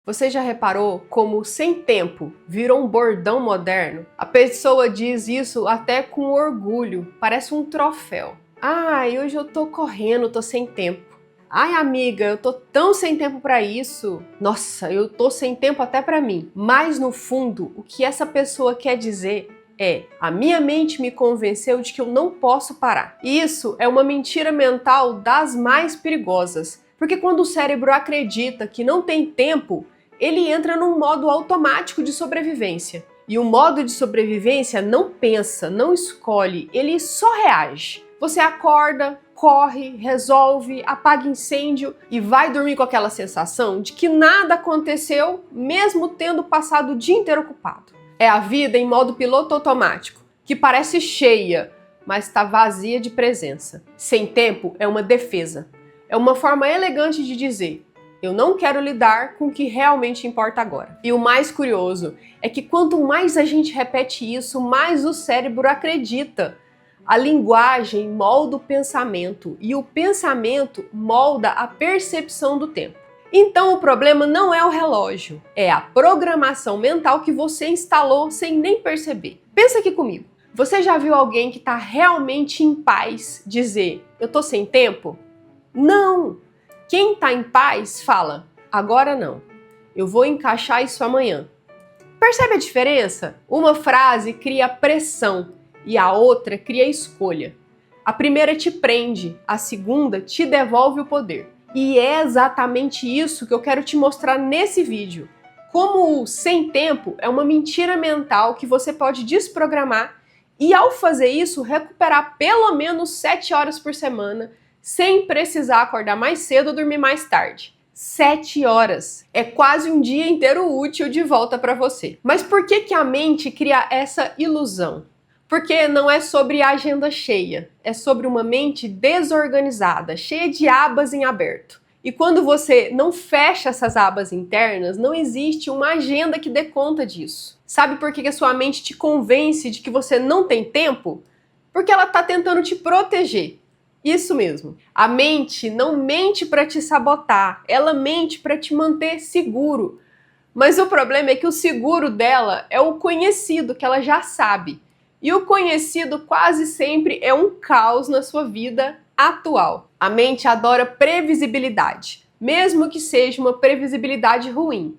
Você já reparou como sem tempo virou um bordão moderno? A pessoa diz isso até com orgulho, parece um troféu. Ai, hoje eu tô correndo, tô sem tempo. Ai, amiga, eu tô tão sem tempo pra isso. Nossa, eu tô sem tempo até pra mim. Mas no fundo, o que essa pessoa quer dizer é: a minha mente me convenceu de que eu não posso parar. E isso é uma mentira mental das mais perigosas. Porque quando o cérebro acredita que não tem tempo, ele entra num modo automático de sobrevivência. E o modo de sobrevivência não pensa, não escolhe, ele só reage. Você acorda, corre, resolve, apaga incêndio e vai dormir com aquela sensação de que nada aconteceu, mesmo tendo passado o dia inteiro ocupado. É a vida em modo piloto automático, que parece cheia, mas está vazia de presença. Sem tempo é uma defesa. É uma forma elegante de dizer: eu não quero lidar com o que realmente importa agora. E o mais curioso é que quanto mais a gente repete isso, mais o cérebro acredita. A linguagem molda o pensamento e o pensamento molda a percepção do tempo. Então o problema não é o relógio, é a programação mental que você instalou sem nem perceber. Pensa aqui comigo. Você já viu alguém que está realmente em paz dizer: eu tô sem tempo? Não! Quem está em paz fala: agora não, eu vou encaixar isso amanhã. Percebe a diferença? Uma frase cria pressão e a outra cria escolha. A primeira te prende, a segunda te devolve o poder. E é exatamente isso que eu quero te mostrar nesse vídeo. Como o sem tempo é uma mentira mental que você pode desprogramar e, ao fazer isso, recuperar pelo menos 7 horas por semana sem precisar acordar mais cedo ou dormir mais tarde. 7 horas. É quase um dia inteiro útil de volta para você. Mas por que a mente cria essa ilusão? Porque não é sobre a agenda cheia, é sobre uma mente desorganizada, cheia de abas em aberto. E quando você não fecha essas abas internas, não existe uma agenda que dê conta disso. Sabe por que a sua mente te convence de que você não tem tempo? Porque ela está tentando te proteger. Isso mesmo. A mente não mente para te sabotar, ela mente para te manter seguro. Mas o problema é que o seguro dela é o conhecido, que ela já sabe. E o conhecido quase sempre é um caos na sua vida atual. A mente adora previsibilidade, mesmo que seja uma previsibilidade ruim.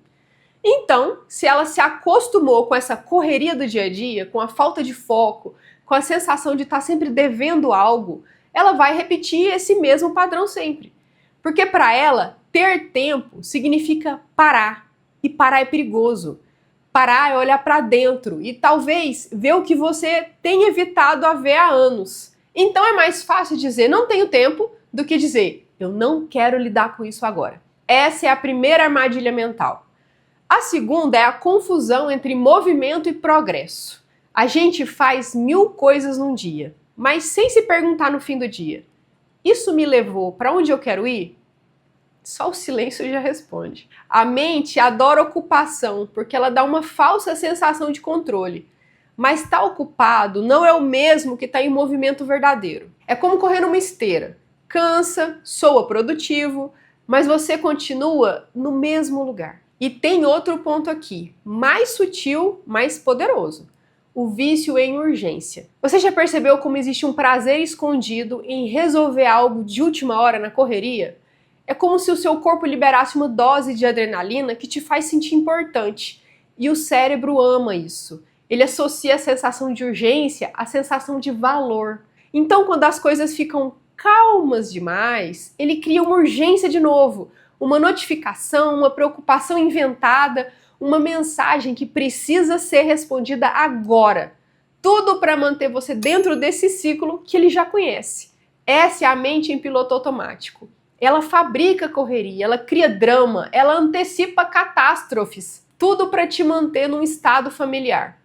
Então, se ela se acostumou com essa correria do dia a dia, com a falta de foco, com a sensação de estar sempre devendo algo, ela vai repetir esse mesmo padrão sempre. Porque para ela, ter tempo significa parar. E parar é perigoso. Parar é olhar para dentro e talvez ver o que você tem evitado a ver há anos. Então é mais fácil dizer não tenho tempo do que dizer eu não quero lidar com isso agora. Essa é a primeira armadilha mental. A segunda é a confusão entre movimento e progresso. A gente faz 1000 coisas num dia, mas sem se perguntar no fim do dia: isso me levou para onde eu quero ir? Só o silêncio já responde. A mente adora ocupação, porque ela dá uma falsa sensação de controle. Mas estar ocupado não é o mesmo que estar em movimento verdadeiro. É como correr numa esteira. Cansa, soa produtivo, mas você continua no mesmo lugar. E tem outro ponto aqui, mais sutil, mais poderoso: o vício em urgência. Você já percebeu como existe um prazer escondido em resolver algo de última hora na correria? É como se o seu corpo liberasse uma dose de adrenalina que te faz sentir importante. E o cérebro ama isso. Ele associa a sensação de urgência à sensação de valor. Então, quando as coisas ficam calmas demais, ele cria uma urgência de novo, uma notificação, uma preocupação inventada, uma mensagem que precisa ser respondida agora. Tudo para manter você dentro desse ciclo que ele já conhece. Essa é a mente em piloto automático. Ela fabrica correria, ela cria drama, ela antecipa catástrofes. Tudo para te manter num estado familiar.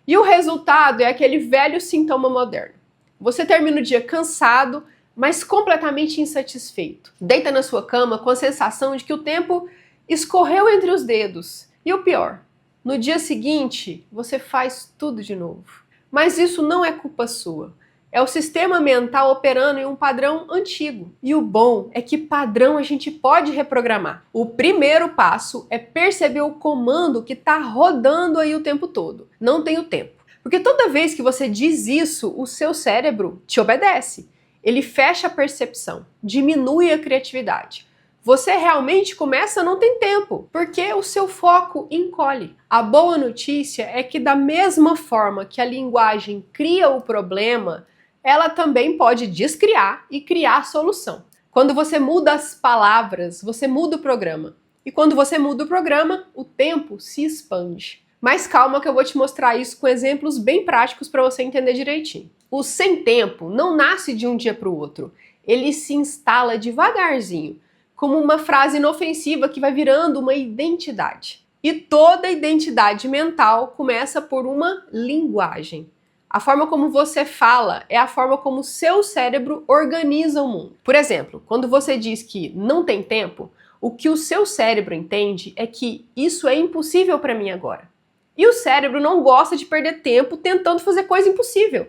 E o resultado é aquele velho sintoma moderno. Você termina o dia cansado, mas completamente insatisfeito. Deita na sua cama com a sensação de que o tempo escorreu entre os dedos. E o pior, no dia seguinte, você faz tudo de novo. Mas isso não é culpa sua. É o sistema mental operando em um padrão antigo. E o bom é que padrão a gente pode reprogramar. O primeiro passo é perceber o comando que está rodando aí o tempo todo. Não tenho tempo. Porque toda vez que você diz isso, o seu cérebro te obedece. Ele fecha a percepção, diminui a criatividade. Você realmente começa a não ter tempo, porque o seu foco encolhe. A boa notícia é que da mesma forma que a linguagem cria o problema, ela também pode descriar e criar a solução. Quando você muda as palavras, você muda o programa. E quando você muda o programa, o tempo se expande. Mas calma que eu vou te mostrar isso com exemplos bem práticos para você entender direitinho. O sem tempo não nasce de um dia para o outro. Ele se instala devagarzinho, como uma frase inofensiva que vai virando uma identidade. E toda identidade mental começa por uma linguagem. A forma como você fala é a forma como o seu cérebro organiza o mundo. Por exemplo, quando você diz que não tem tempo, o que o seu cérebro entende é que isso é impossível para mim agora. E o cérebro não gosta de perder tempo tentando fazer coisa impossível.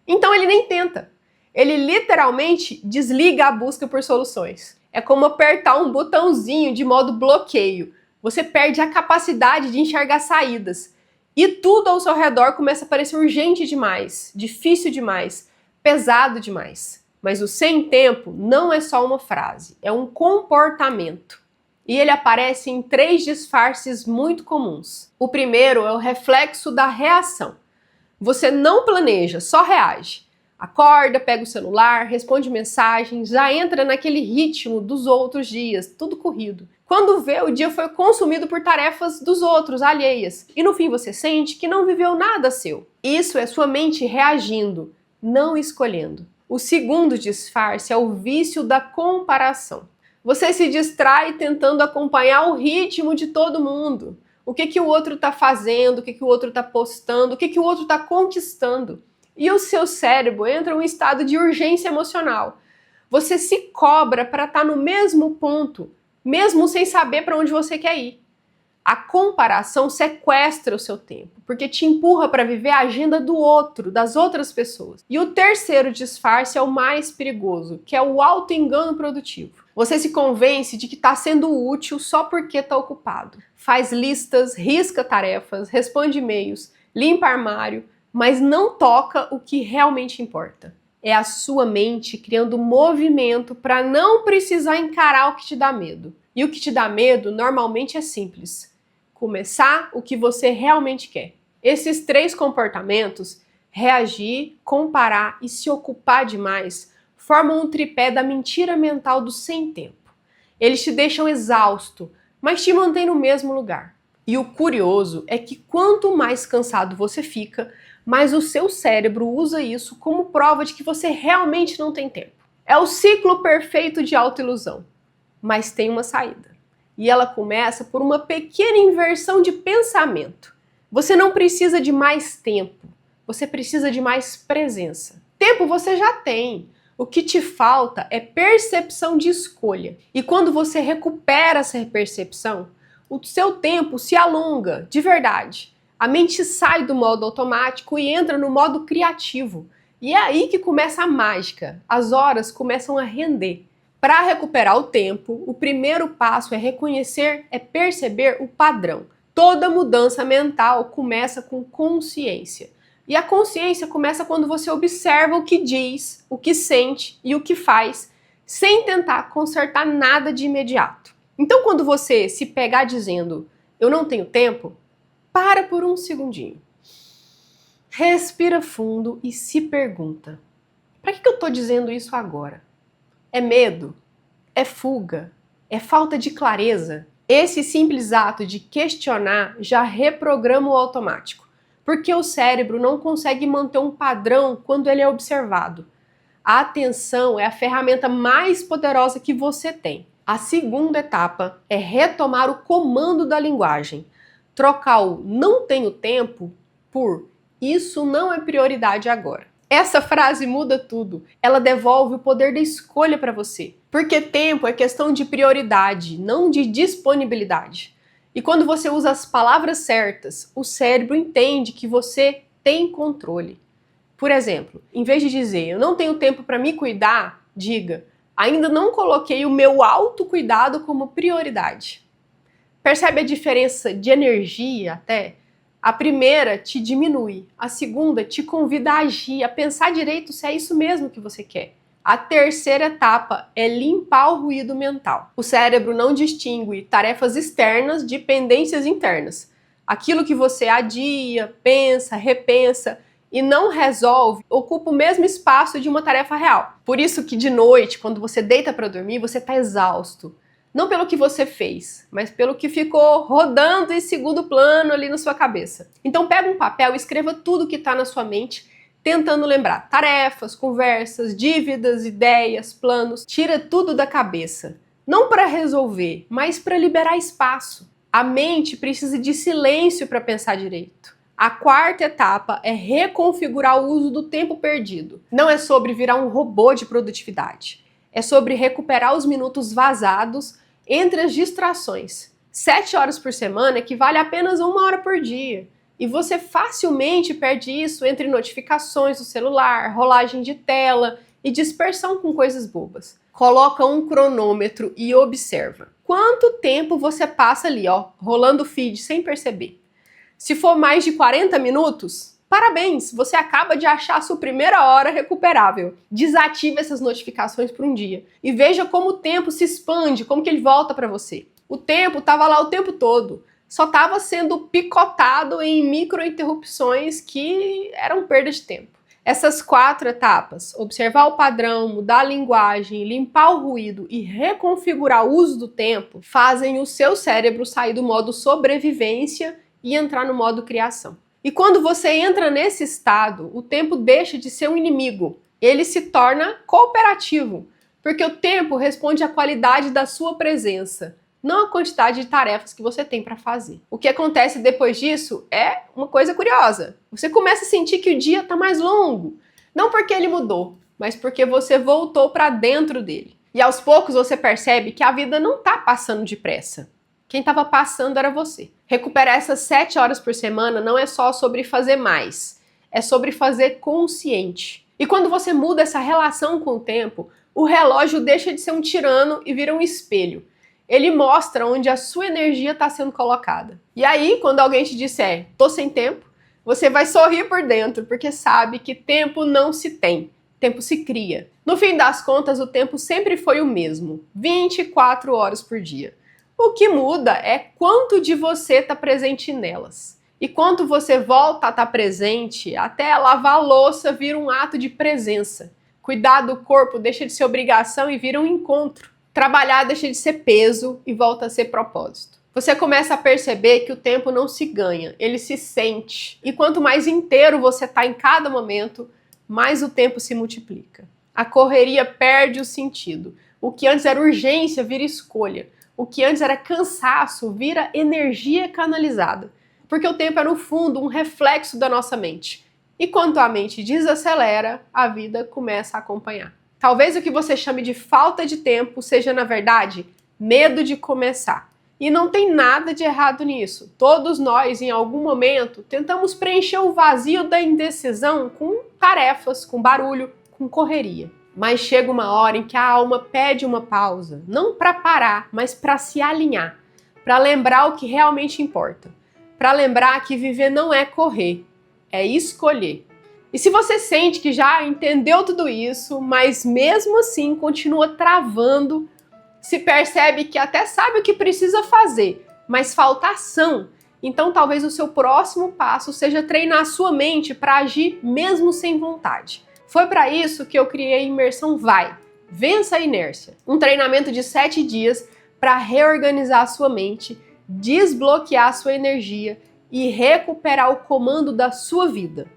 Então ele nem tenta. Ele literalmente desliga a busca por soluções. É como apertar um botãozinho de modo bloqueio. Você perde a capacidade de enxergar saídas. E tudo ao seu redor começa a parecer urgente demais, difícil demais, pesado demais. Mas o sem tempo não é só uma frase, é um comportamento. E ele aparece em 3 disfarces muito comuns. O primeiro é o reflexo da reação. Você não planeja, só reage. Acorda, pega o celular, responde mensagens, já entra naquele ritmo dos outros dias, tudo corrido. Quando vê, o dia foi consumido por tarefas dos outros, alheias. E no fim você sente que não viveu nada seu. Isso é sua mente reagindo, não escolhendo. O segundo disfarce é o vício da comparação. Você se distrai tentando acompanhar o ritmo de todo mundo. O que o outro está fazendo, o que o outro está postando, o que o outro está conquistando. E o seu cérebro entra em um estado de urgência emocional. Você se cobra para estar no mesmo ponto, mesmo sem saber para onde você quer ir. A comparação sequestra o seu tempo, porque te empurra para viver a agenda do outro, das outras pessoas. E o terceiro disfarce é o mais perigoso, que é o auto-engano produtivo. Você se convence de que está sendo útil só porque está ocupado. Faz listas, risca tarefas, responde e-mails, limpa armário, mas não toca o que realmente importa. É a sua mente criando movimento para não precisar encarar o que te dá medo. E o que te dá medo normalmente é simples. Começar o que você realmente quer. Esses 3 comportamentos, reagir, comparar e se ocupar demais, formam um tripé da mentira mental do sem tempo. Eles te deixam exausto, mas te mantêm no mesmo lugar. E o curioso é que quanto mais cansado você fica, mais o seu cérebro usa isso como prova de que você realmente não tem tempo. É o ciclo perfeito de autoilusão, mas tem uma saída. E ela começa por uma pequena inversão de pensamento. Você não precisa de mais tempo, você precisa de mais presença. Tempo você já tem. O que te falta é percepção de escolha. E quando você recupera essa percepção, o seu tempo se alonga, de verdade. A mente sai do modo automático e entra no modo criativo. E é aí que começa a mágica. As horas começam a render. Para recuperar o tempo, o primeiro passo é reconhecer, é perceber o padrão. Toda mudança mental começa com consciência. E a consciência começa quando você observa o que diz, o que sente e o que faz, sem tentar consertar nada de imediato. Então, quando você se pegar dizendo, eu não tenho tempo, para por um segundinho. Respira fundo e se pergunta, para que eu estou dizendo isso agora? É medo? É fuga? É falta de clareza? Esse simples ato de questionar já reprograma o automático, porque o cérebro não consegue manter um padrão quando ele é observado. A atenção é a ferramenta mais poderosa que você tem. A segunda etapa é retomar o comando da linguagem. Trocar o não tenho tempo por isso não é prioridade agora. Essa frase muda tudo. Ela devolve o poder da escolha para você. Porque tempo é questão de prioridade, não de disponibilidade. E quando você usa as palavras certas, o cérebro entende que você tem controle. Por exemplo, em vez de dizer eu não tenho tempo para me cuidar, diga ainda não coloquei o meu autocuidado como prioridade. Percebe a diferença de energia até? A primeira te diminui, a segunda te convida a agir, a pensar direito se é isso mesmo que você quer. A terceira etapa é limpar o ruído mental. O cérebro não distingue tarefas externas de pendências internas. Aquilo que você adia, pensa, repensa e não resolve ocupa o mesmo espaço de uma tarefa real. Por isso que de noite, quando você deita para dormir, você está exausto. Não pelo que você fez, mas pelo que ficou rodando em segundo plano ali na sua cabeça. Então pega um papel e escreva tudo que está na sua mente, tentando lembrar tarefas, conversas, dívidas, ideias, planos. Tira tudo da cabeça. Não para resolver, mas para liberar espaço. A mente precisa de silêncio para pensar direito. A quarta etapa é reconfigurar o uso do tempo perdido. Não é sobre virar um robô de produtividade. É sobre recuperar os minutos vazados entre as distrações. 7 horas por semana equivale a apenas 1 hora por dia. E você facilmente perde isso entre notificações do celular, rolagem de tela e dispersão com coisas bobas. Coloca um cronômetro e observa. Quanto tempo você passa ali, rolando o feed sem perceber? Se for mais de 40 minutos, parabéns, você acaba de achar a sua primeira hora recuperável. Desative essas notificações por um dia e veja como o tempo se expande, como que ele volta para você. O tempo estava lá o tempo todo, só estava sendo picotado em micro-interrupções que eram perda de tempo. Essas 4 etapas, observar o padrão, mudar a linguagem, limpar o ruído e reconfigurar o uso do tempo, fazem o seu cérebro sair do modo sobrevivência e entrar no modo criação. E quando você entra nesse estado, o tempo deixa de ser um inimigo. Ele se torna cooperativo, porque o tempo responde à qualidade da sua presença, não à quantidade de tarefas que você tem para fazer. O que acontece depois disso é uma coisa curiosa. Você começa a sentir que o dia está mais longo, não porque ele mudou, mas porque você voltou para dentro dele. E aos poucos você percebe que a vida não está passando depressa. Quem estava passando era você. Recuperar essas 7 horas por semana não é só sobre fazer mais, é sobre fazer consciente. E quando você muda essa relação com o tempo, o relógio deixa de ser um tirano e vira um espelho. Ele mostra onde a sua energia está sendo colocada. E aí, quando alguém te disser, tô sem tempo, você vai sorrir por dentro, porque sabe que tempo não se tem, tempo se cria. No fim das contas, o tempo sempre foi o mesmo, 24 horas por dia. O que muda é quanto de você está presente nelas. E quanto você volta a estar presente, até lavar a louça vira um ato de presença. Cuidar do corpo deixa de ser obrigação e vira um encontro. Trabalhar deixa de ser peso e volta a ser propósito. Você começa a perceber que o tempo não se ganha, ele se sente. E quanto mais inteiro você está em cada momento, mais o tempo se multiplica. A correria perde o sentido. O que antes era urgência vira escolha. O que antes era cansaço vira energia canalizada. Porque o tempo é, no fundo, um reflexo da nossa mente. E quando a mente desacelera, a vida começa a acompanhar. Talvez o que você chame de falta de tempo seja, na verdade, medo de começar. E não tem nada de errado nisso. Todos nós, em algum momento, tentamos preencher o vazio da indecisão com tarefas, com barulho, com correria. Mas chega uma hora em que a alma pede uma pausa, não para parar, mas para se alinhar, para lembrar o que realmente importa, para lembrar que viver não é correr, é escolher. E se você sente que já entendeu tudo isso, mas mesmo assim continua travando, se percebe que até sabe o que precisa fazer, mas falta ação, então talvez o seu próximo passo seja treinar a sua mente para agir mesmo sem vontade. Foi para isso que eu criei a Imersão Vai, Vença a Inércia, um treinamento de 7 dias para reorganizar a sua mente, desbloquear a sua energia e recuperar o comando da sua vida,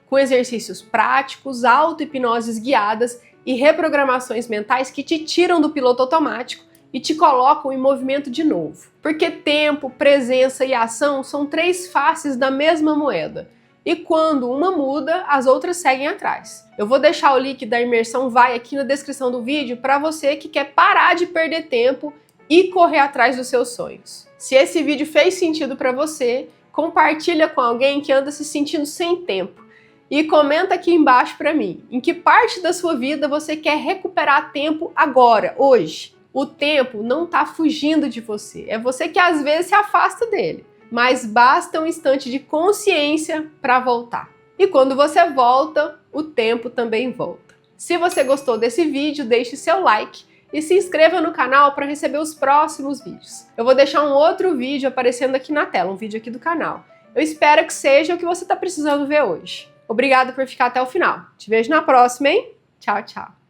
com exercícios práticos, auto-hipnoses guiadas e reprogramações mentais que te tiram do piloto automático e te colocam em movimento de novo. Porque tempo, presença e ação são 3 faces da mesma moeda. E quando uma muda, as outras seguem atrás. Eu vou deixar o link da Imersão Vai aqui na descrição do vídeo para você que quer parar de perder tempo e correr atrás dos seus sonhos. Se esse vídeo fez sentido para você, compartilha com alguém que anda se sentindo sem tempo. E comenta aqui embaixo para mim, em que parte da sua vida você quer recuperar tempo agora, hoje? O tempo não está fugindo de você, é você que às vezes se afasta dele. Mas basta um instante de consciência para voltar. E quando você volta, o tempo também volta. Se você gostou desse vídeo, deixe seu like e se inscreva no canal para receber os próximos vídeos. Eu vou deixar um outro vídeo aparecendo aqui na tela, um vídeo aqui do canal. Eu espero que seja o que você está precisando ver hoje. Obrigada por ficar até o final. Te vejo na próxima, hein? Tchau, tchau.